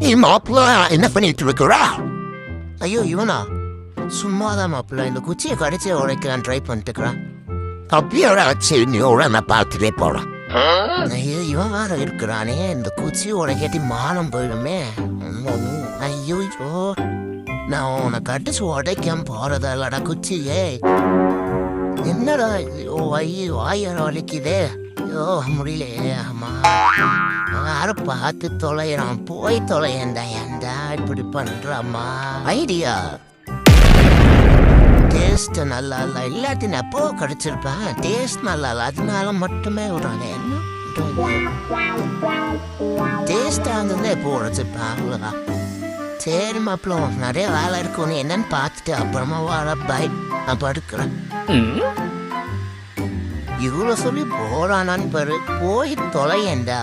நீ மாப்பிள்ள என்ன பண்ணிட்டு இருக்கிறா? ஐயோ இவனா? சும்மாதான் மாப்பிள்ள இந்த குச்சியை கடிச்சு உடைக்கலாம் ட்ரை பண்ணிட்டு இருக்கிறான். அப்படியோட வச்சு நீ உடனே பார்த்துட்டே போறான். ஐயோ இவன் வேற இருக்கிறானே, இந்த குச்சி உடைக்கட்டி மானம் போயிடுமே. ஐயோ நான் உன்னை கடிச்சு உடைக்காம போறதா இல்லடா குச்சியே. என்னடா வாயர வலிக்குதே. ஐயோ முடியலையே. ஆமா யார பார்த்து தொலைறான், போய் தொலையண்டா. ஏண்டா இப்படி பண்றாமா? ஐடியா டேஸ்ட் நல்லா இல்லை, இல்லாட்டி நான் எப்போ கடிச்சிருப்பேன். டேஸ்ட் நல்லா இல்லை, அதனால மட்டுமே விடுறானே. என்ன டேஸ்டா இருந்ததுல எப்போ உடைச்சிருப்பேன் அவ்வளோதான். சரி மாப்பிள்ள நிறைய வேலை இருக்கும், நீ என்னன்னு பார்த்துட்டு அப்புறமா வாழ பாய், நான் படுக்கிறேன். இவ்வளோ சொல்லி போறானான்னு பாரு, போய் தொலையண்டா.